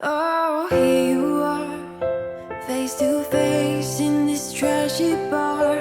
Oh, here you are, face to face in this trashy bar.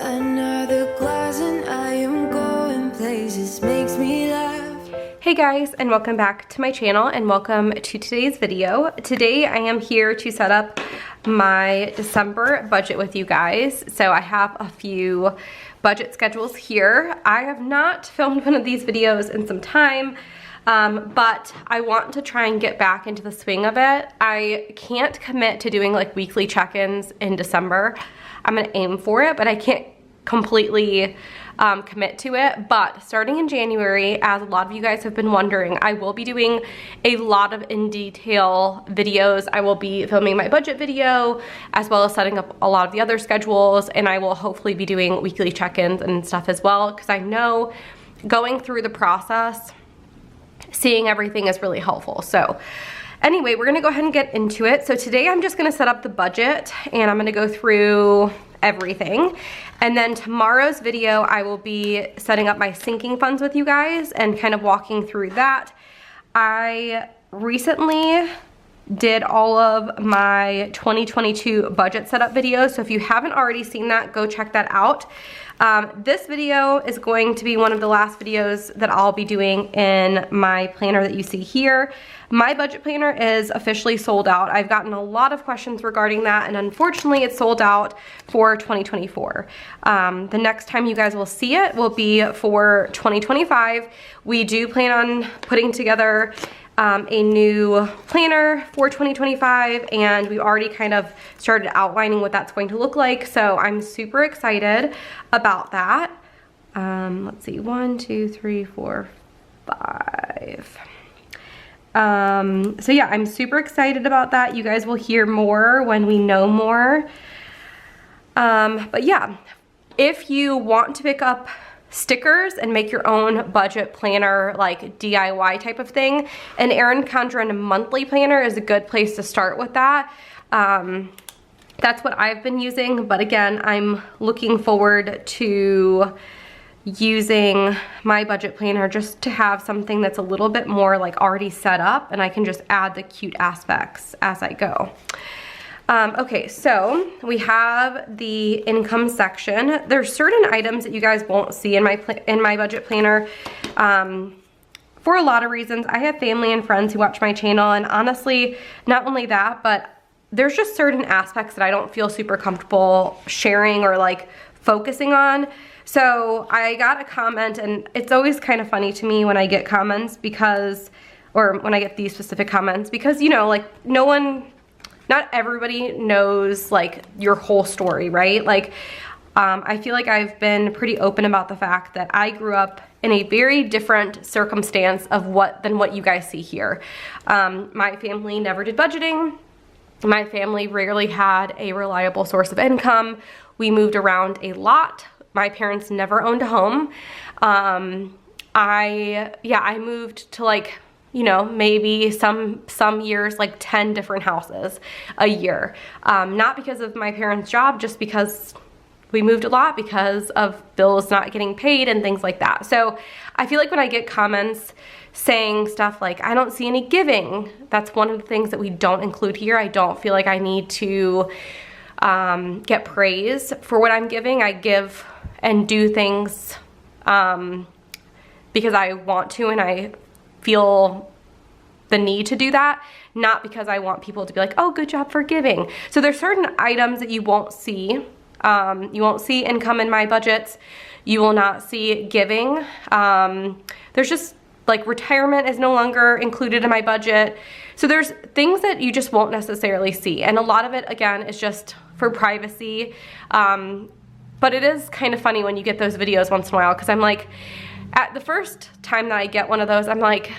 Another glass and I am going places, makes me laugh. Hey guys, and welcome back to my channel and welcome to today's video. Today I am here to set up my December budget with you guys. So I have a few budget schedules here. I have not filmed one of these videos in some time. But I want to try and get back into the swing of it. I can't commit to doing like weekly check-ins in December. I'm gonna aim for it, but I can't completely commit to it. But starting in January, as a lot of you guys have been wondering, I will be doing a lot of in detail videos. I will be filming my budget video as well as setting up a lot of the other schedules, and I will hopefully be doing weekly check-ins and stuff as well, because I know going through the process, seeing everything is really helpful. So anyway, we're gonna go ahead and get into it. So today I'm just gonna set up the budget and I'm gonna go through everything. And then tomorrow's video, I will be setting up my sinking funds with you guys and kind of walking through that. I recently did all of my 2022 budget setup videos. So if you haven't already seen that, go check that out. This video is going to be one of the last videos that I'll be doing in my planner that you see here. My budget planner is officially sold out. I've gotten a lot of questions regarding that, and unfortunately it's sold out for 2024. The next time you guys will see it will be for 2025. We do plan on putting together a new planner for 2025, and we already kind of started outlining what that's going to look like, so I'm super excited about that. Let's see, 1, 2, 3, 4, 5. So yeah, I'm super excited about that. You guys will hear more when we know more. But yeah, if you want to pick up stickers and make your own budget planner, like DIY type of thing, an Erin Condren monthly planner is a good place to start with that. That's what I've been using, but again, I'm looking forward to using my budget planner just to have something that's a little bit more like already set up, and I can just add the cute aspects as I go. Okay, so we have the income section. There's certain items that you guys won't see in my budget planner for a lot of reasons. I have family and friends who watch my channel, and honestly, not only that, but there's just certain aspects that I don't feel super comfortable sharing or like focusing on. So I got a comment, and it's always kind of funny to me when I get comments because, or when I get these specific comments, because, you know, like not everybody knows like your whole story, right? Like, I feel like I've been pretty open about the fact that I grew up in a very different circumstance than what you guys see here. My family never did budgeting. My family rarely had a reliable source of income. We moved around a lot. My parents never owned a home. I moved to, like, you know, maybe some years like 10 different houses a year. Not because of my parents' job, just because we moved a lot because of bills not getting paid and things like that. So I feel like when I get comments saying stuff like, I don't see any giving, that's one of the things that we don't include here. I don't feel like I need to get praise for what I'm giving. I give and do things because I want to, and I feel the need to do that, not because I want people to be like, oh, good job for giving. So there's certain items that you won't see. You won't see income in my budgets. You will not see giving. There's just like retirement is no longer included in my budget. So there's things that you just won't necessarily see. And a lot of it, again, is just for privacy. But it is kind of funny when you get those videos once in a while, because I'm like, at the first time that I get one of those, I'm like,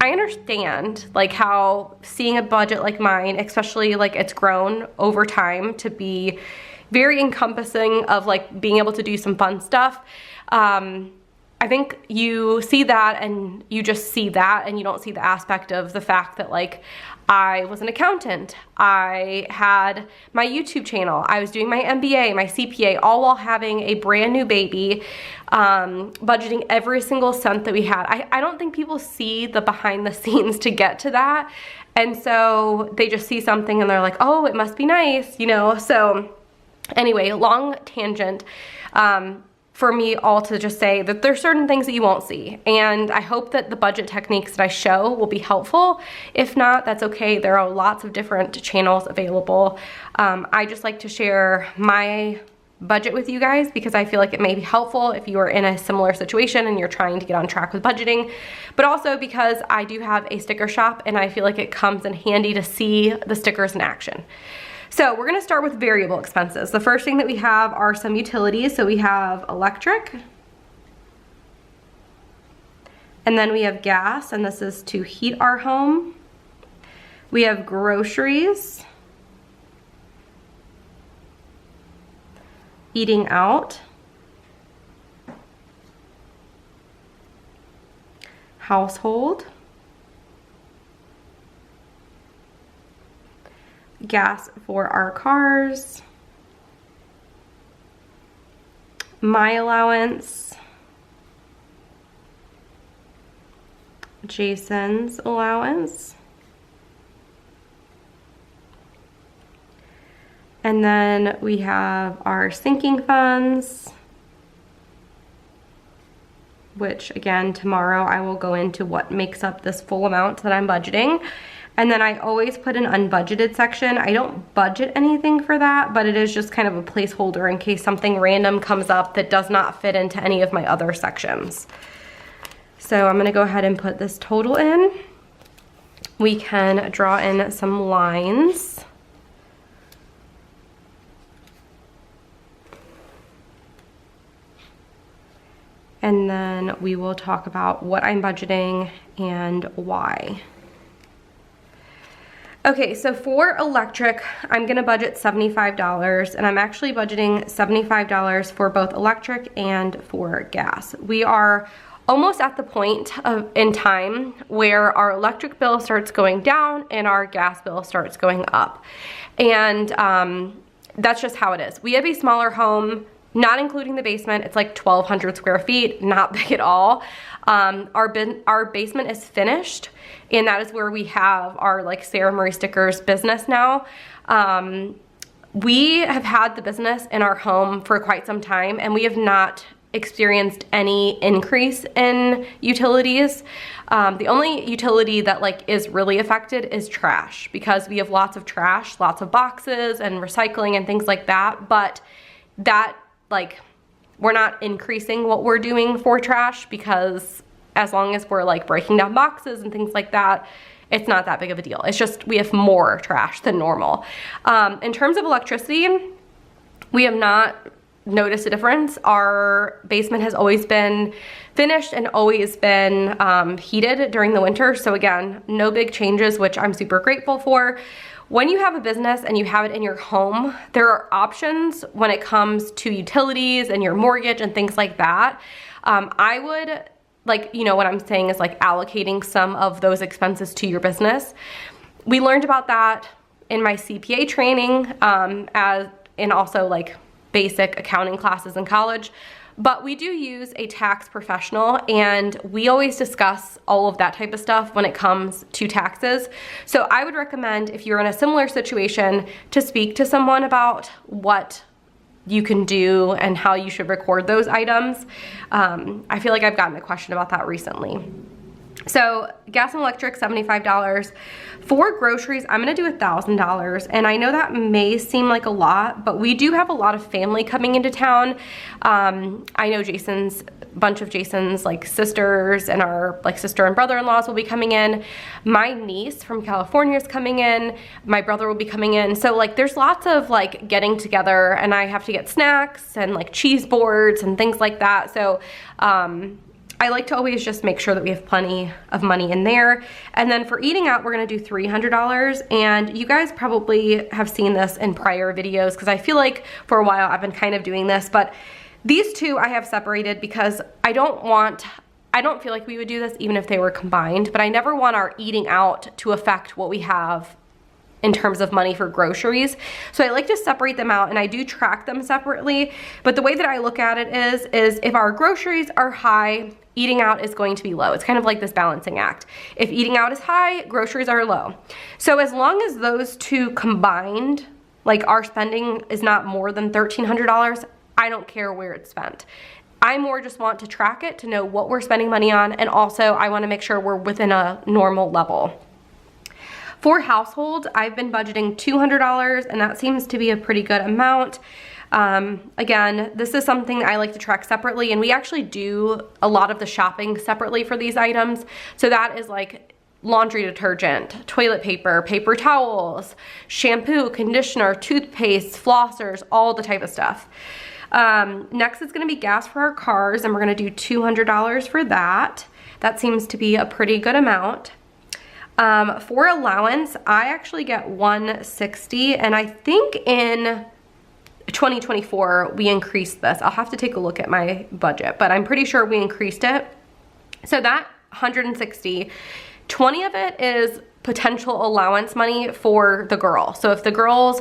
I understand like how seeing a budget like mine, especially like it's grown over time to be very encompassing of like being able to do some fun stuff. I think you see that and you just see that and you don't see the aspect of the fact that like I was an accountant, I had my YouTube channel, I was doing my MBA, my CPA, all while having a brand new baby, budgeting every single cent that we had. I don't think people see the behind the scenes to get to that. And so they just see something and they're like, oh, it must be nice, you know? So anyway, long tangent. For me all to just say that there's certain things that you won't see. And I hope that the budget techniques that I show will be helpful. If not, that's okay. There are lots of different channels available. I just like to share my budget with you guys because I feel like it may be helpful if you are in a similar situation and you're trying to get on track with budgeting, but also because I do have a sticker shop and I feel like it comes in handy to see the stickers in action. So we're gonna start with variable expenses. The first thing that we have are some utilities. So we have electric, and then we have gas, and this is to heat our home. We have groceries, eating out, household, gas for our cars, my allowance, Jason's allowance, and then we have our sinking funds, which again, tomorrow I will go into what makes up this full amount that I'm budgeting. And then I always put an unbudgeted section. I don't budget anything for that, but it is just kind of a placeholder in case something random comes up that does not fit into any of my other sections. So I'm gonna go ahead and put this total in. We can draw in some lines. And then we will talk about what I'm budgeting and why. Okay, so for electric, I'm gonna budget $75, and I'm actually budgeting $75 for both electric and for gas. We are almost at the point in time where our electric bill starts going down and our gas bill starts going up. And that's just how it is. We have a smaller home, not including the basement. It's like 1,200 square feet, not big at all. Our basement is finished, and that is where we have our like Sara Marie Stickers business now. We have had the business in our home for quite some time, and we have not experienced any increase in utilities. The only utility that like is really affected is trash, because we have lots of trash, lots of boxes and recycling and things like that, but that like we're not increasing what we're doing for trash, because as long as we're like breaking down boxes and things like that, it's not that big of a deal. It's just we have more trash than normal. In terms of electricity, we have not noticed a difference. Our basement has always been finished and always been heated during the winter. So again, no big changes, which I'm super grateful for. When you have a business and you have it in your home, there are options when it comes to utilities and your mortgage and things like that. I would, like, you know, what I'm saying is like allocating some of those expenses to your business. We learned about that in my CPA training, and also like basic accounting classes in college. But we do use a tax professional, and we always discuss all of that type of stuff when it comes to taxes. So I would recommend, if you're in a similar situation, to speak to someone about what you can do and how you should record those items. I feel like I've gotten a question about that recently. So gas and electric, $75. For groceries, I'm gonna do $1,000. And I know that may seem like a lot, but we do have a lot of family coming into town. I know bunch of Jason's like sisters and our like sister and brother-in-laws will be coming in. My niece from California is coming in. My brother will be coming in. So like there's lots of like getting together, and I have to get snacks and like cheese boards and things like that. So I like to always just make sure that we have plenty of money in there. And then for eating out, we're gonna do $300. And you guys probably have seen this in prior videos, because I feel like for a while I've been kind of doing this, but These two I have separated because I don't feel like we would do this even if they were combined, but I never want our eating out to affect what we have in terms of money for groceries. So I like to separate them out, and I do track them separately. But the way that I look at it is if our groceries are high, eating out is going to be low. It's kind of like this balancing act. If eating out is high, groceries are low. So as long as those two combined, like our spending is not more than $1,300, I don't care where it's spent. I more just want to track it to know what we're spending money on, and also I want to make sure we're within a normal level. For households, I've been budgeting $200, and that seems to be a pretty good amount. Again, this is something I like to track separately, and we actually do a lot of the shopping separately for these items. So that is like laundry detergent, toilet paper, paper towels, shampoo, conditioner, toothpaste, flossers, all the type of stuff. Next is gonna be gas for our cars, and we're gonna do $200 for that. That seems to be a pretty good amount. For allowance, I actually get $160, and I think in 2024 we increased this. I'll have to take a look at my budget, but I'm pretty sure we increased it. So that $160, 20 of it is potential allowance money for the girl. So if the girls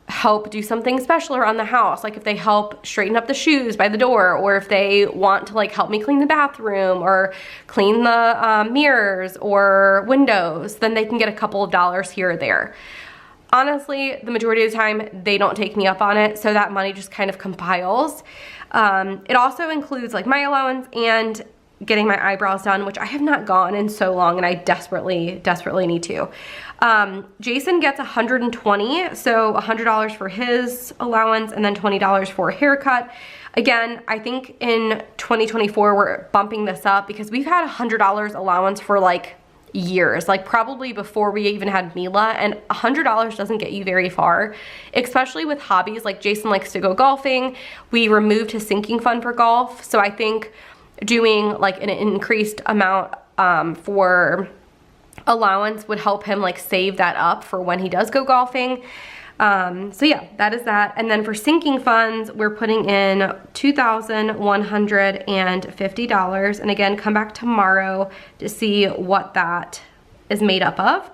help do something special around the house, like if they help straighten up the shoes by the door, or if they want to like help me clean the bathroom or clean the mirrors or windows, then they can get a couple of dollars here or there. Honestly, the majority of the time they don't take me up on it, so that money just kind of compiles. It also includes like my allowance and getting my eyebrows done, which I have not gone in so long, and I desperately need to. Jason gets $120, so $100 for his allowance and then $20 for a haircut. Again, I think in 2024 we're bumping this up because we've had $100 allowance for like years, like probably before we even had Mila, and $100 doesn't get you very far, especially with hobbies. Like Jason likes to go golfing. We removed his sinking fund for golf, so I think doing like an increased amount for allowance would help him like save that up for when he does go golfing. So yeah, that is that. And then for sinking funds, we're putting in $2,150. And again, come back tomorrow to see what that is made up of.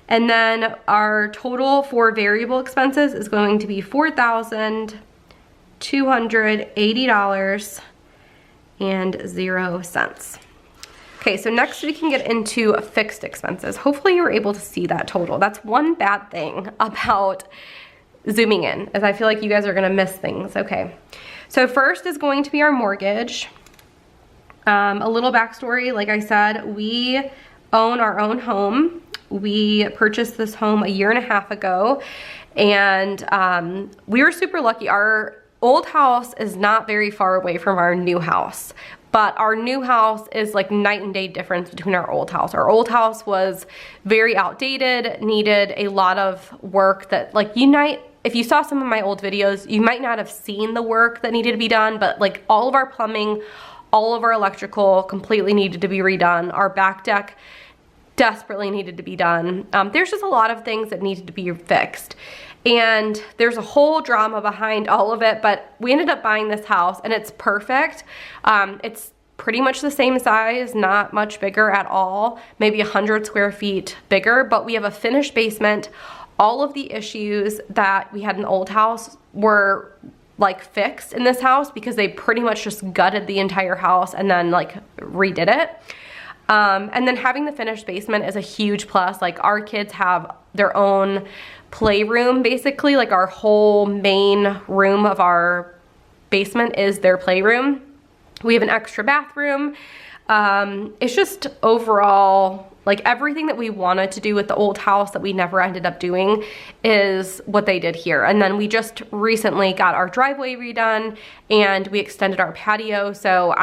And then our total for variable expenses is going to be $4,280 and 0 cents. Okay, so next we can get into fixed expenses. Hopefully you were able to see that total. That's one bad thing about zooming in, is I feel like you guys are gonna miss things. Okay, so first is going to be our mortgage. A little backstory, like I said, we own our own home. We purchased this home a year and a half ago, and we were super lucky. Our old house is not very far away from our new house, but our new house is like night and day difference between our old house. Our old house was very outdated, needed a lot of work that like if you saw some of my old videos, you might not have seen the work that needed to be done, but like all of our plumbing, all of our electrical completely needed to be redone. Our back deck desperately needed to be done. There's just a lot of things that needed to be fixed. And there's a whole drama behind all of it, but we ended up buying this house and it's perfect. It's pretty much the same size, not much bigger at all, maybe 100 square feet bigger, but we have a finished basement. All of the issues that we had in the old house were like fixed in this house because they pretty much just gutted the entire house and then like redid it. And then having the finished basement is a huge plus. Like our kids have their own playroom, basically. Like our whole main room of our basement is their playroom. We have an extra bathroom. It's just overall, like everything that we wanted to do with the old house that we never ended up doing is what they did here. And then we just recently got our driveway redone and we extended our patio. So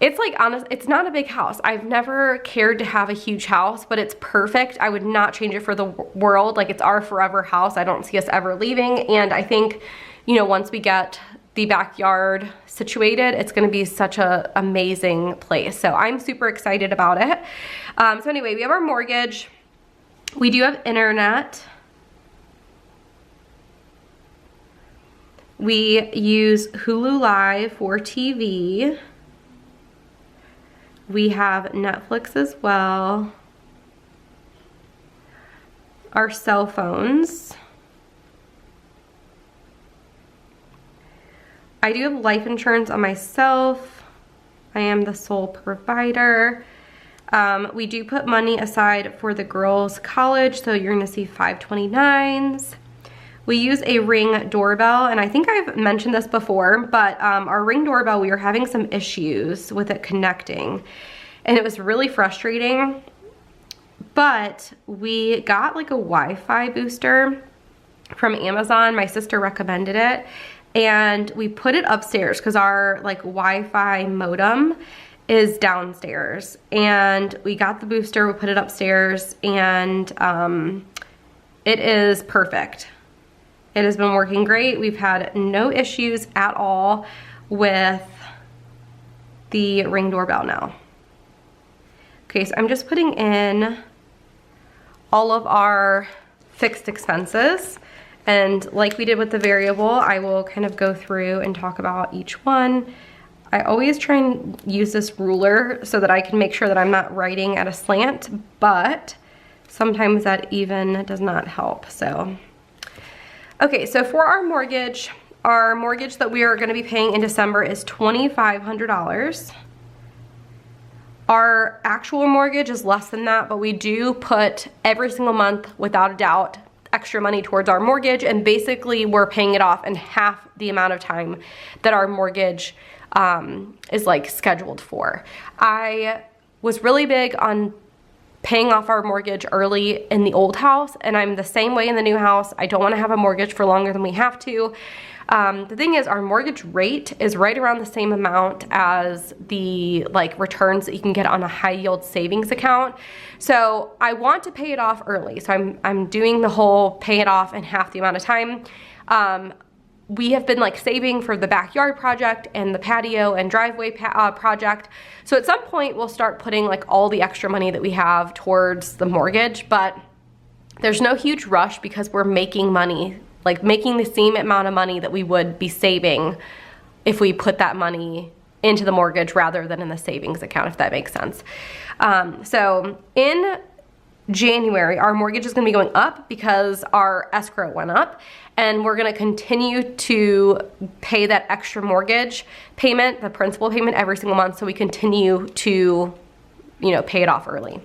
it's like, honest, it's not a big house. I've never cared to have a huge house, but it's perfect. I would not change it for the world. Like it's our forever house. I don't see us ever leaving. And I think, you know, once we get the backyard situated, it's gonna be such an amazing place. So I'm super excited about it. So anyway, we have our mortgage. We do have internet. We use Hulu Live for TV. We have Netflix as well. Our cell phones. I do have life insurance on myself. I am the sole provider. We do put money aside for the girls' college, so you're gonna see 529s. We use a Ring doorbell, and I think I've mentioned this before, but our Ring doorbell, we were having some issues with it connecting, and it was really frustrating, but we got like a Wi-Fi booster from Amazon. My sister recommended it, and we put it upstairs because our like Wi-Fi modem is downstairs, and we got the booster, we put it upstairs, and it is perfect. It has been working great. We've had no issues at all with the Ring doorbell now. Okay, so I'm just putting in all of our fixed expenses, and like we did with the variable, I will kind of go through and talk about each one. I always try and use this ruler so that I can make sure that I'm not writing at a slant, but sometimes that even does not help, so. Okay, so for our mortgage that we are gonna be paying in December is $2,500. Our actual mortgage is less than that, but we do put every single month, without a doubt, extra money towards our mortgage, and basically we're paying it off in half the amount of time that our mortgage is like scheduled for. I was really big on paying off our mortgage early in the old house, and I'm the same way in the new house. I don't want to have a mortgage for longer than we have to. The thing is, our mortgage rate is right around the same amount as the like returns that you can get on a high yield savings account. So I want to pay it off early. So I'm doing the whole pay it off in half the amount of time. We have been like saving for the backyard project and the patio and driveway project. So at some point we'll start putting like all the extra money that we have towards the mortgage, but there's no huge rush because we're making money, like making the same amount of money that we would be saving if we put that money into the mortgage rather than in the savings account, if that makes sense. So in January, our mortgage is gonna be going up because our escrow went up, and we're gonna continue to pay that extra mortgage payment, the principal payment, every single month, so we continue to, you know, pay it off early.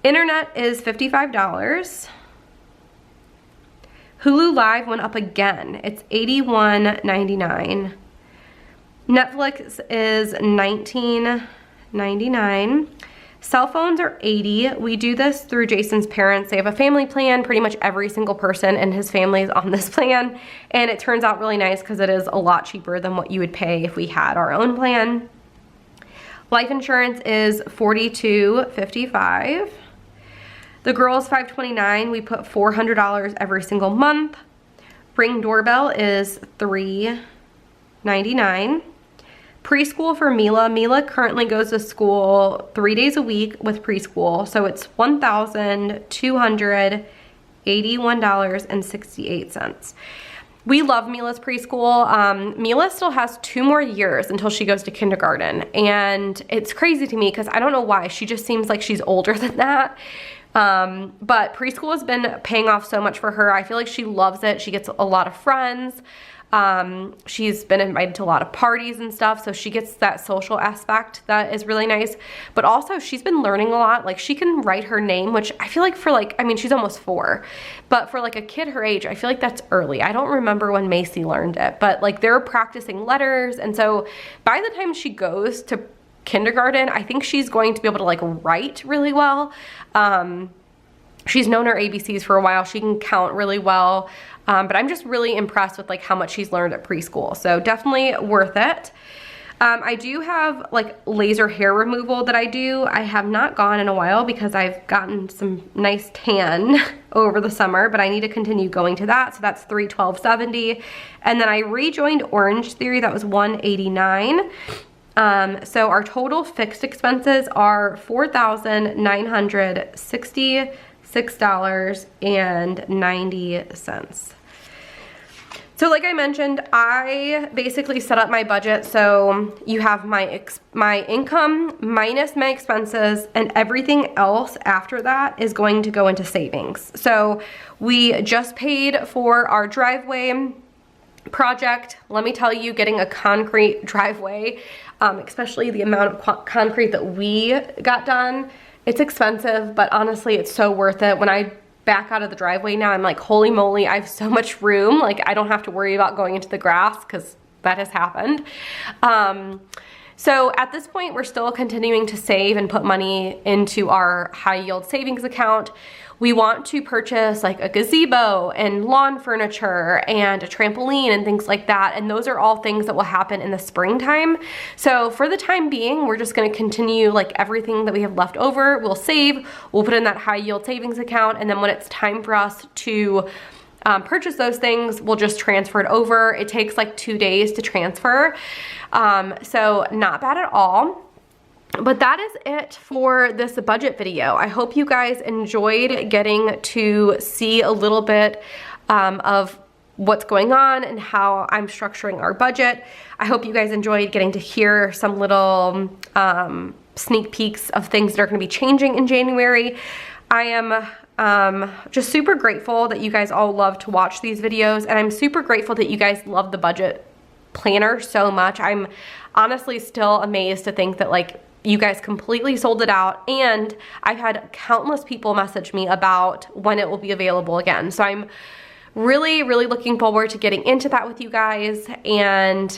Internet is $55. Hulu Live went up again. It's $81.99. Netflix is $19.99. Cell phones are $80. We do this through Jason's parents. They have a family plan. Pretty much every single person in his family is on this plan, and it turns out really nice because it is a lot cheaper than what you would pay if we had our own plan. Life insurance is $42.55. The girls $529. We put $400 every single month. Ring doorbell is $399. Preschool for Mila. Mila currently goes to school 3 days a week with preschool, so it's $1,281.68. We love Mila's preschool. Mila still has 2 more years until she goes to kindergarten, and it's crazy to me because I don't know why. She just seems like she's older than that. But preschool has been paying off so much for her. I feel like she loves it. She gets a lot of friends. She's been invited to a lot of parties and stuff, so she gets that social aspect that is really nice. But also she's been learning a lot. Like, she can write her name, which I feel like for like, I mean, she's almost 4, but for like a kid her age, I feel like that's early. I don't remember when Macy learned it, but like they're practicing letters, and so by the time she goes to kindergarten, I think she's going to be able to like write really well. She's known her ABCs for a while. She can count really well. But I'm just really impressed with like how much she's learned at preschool. So definitely worth it. I do have like laser hair removal that I do. I have not gone in a while because I've gotten some nice tan over the summer, but I need to continue going to that. So that's $312.70. And then I rejoined Orange Theory. That was $189. So our total fixed expenses are $4,966.90. So like I mentioned, I basically set up my budget so you have my income minus my expenses, and everything else after that is going to go into savings. So we just paid for our driveway project. Let me tell you, getting a concrete driveway, especially the amount of concrete that we got done, it's expensive, but honestly, it's so worth it. When I back out of the driveway now, I'm like, holy moly, I have so much room. Like, I don't have to worry about going into the grass because that has happened. So at this point, we're still continuing to save and put money into our high yield savings account. We want to purchase like a gazebo and lawn furniture and a trampoline and things like that. And those are all things that will happen in the springtime. So for the time being, we're just gonna continue like everything that we have left over, we'll save, we'll put in that high yield savings account. And then when it's time for us to purchase those things, we'll just transfer it over. It takes like 2 days to transfer. So not bad at all. But that is it for this budget video. I hope you guys enjoyed getting to see a little bit of what's going on and how I'm structuring our budget. I hope you guys enjoyed getting to hear some little sneak peeks of things that are going to be changing in January. I am just super grateful that you guys all love to watch these videos, and I'm super grateful that you guys love the budget planner so much. I'm honestly still amazed to think that like you guys completely sold it out, and I've had countless people message me about when it will be available again. So I'm really, really looking forward to getting into that with you guys and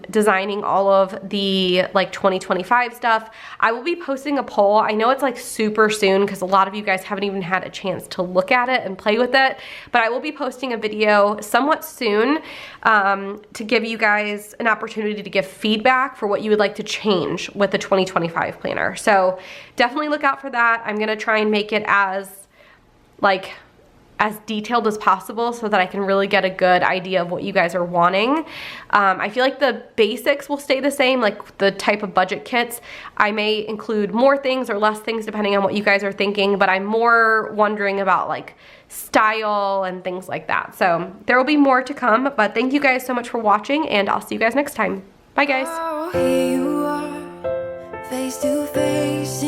designing all of the like 2025 stuff. I will be posting a poll. I know it's like super soon because a lot of you guys haven't even had a chance to look at it and play with it, but I will be posting a video somewhat soon to give you guys an opportunity to give feedback for what you would like to change with the 2025 planner. So definitely look out for that. I'm gonna try and make it as detailed as possible so that I can really get a good idea of what you guys are wanting. I feel like the basics will stay the same, like the type of budget kits. I may include more things or less things depending on what you guys are thinking, but I'm more wondering about like style and things like that. So there will be more to come, but thank you guys so much for watching, and I'll see you guys next time. Bye guys. Oh, here you are, face to face.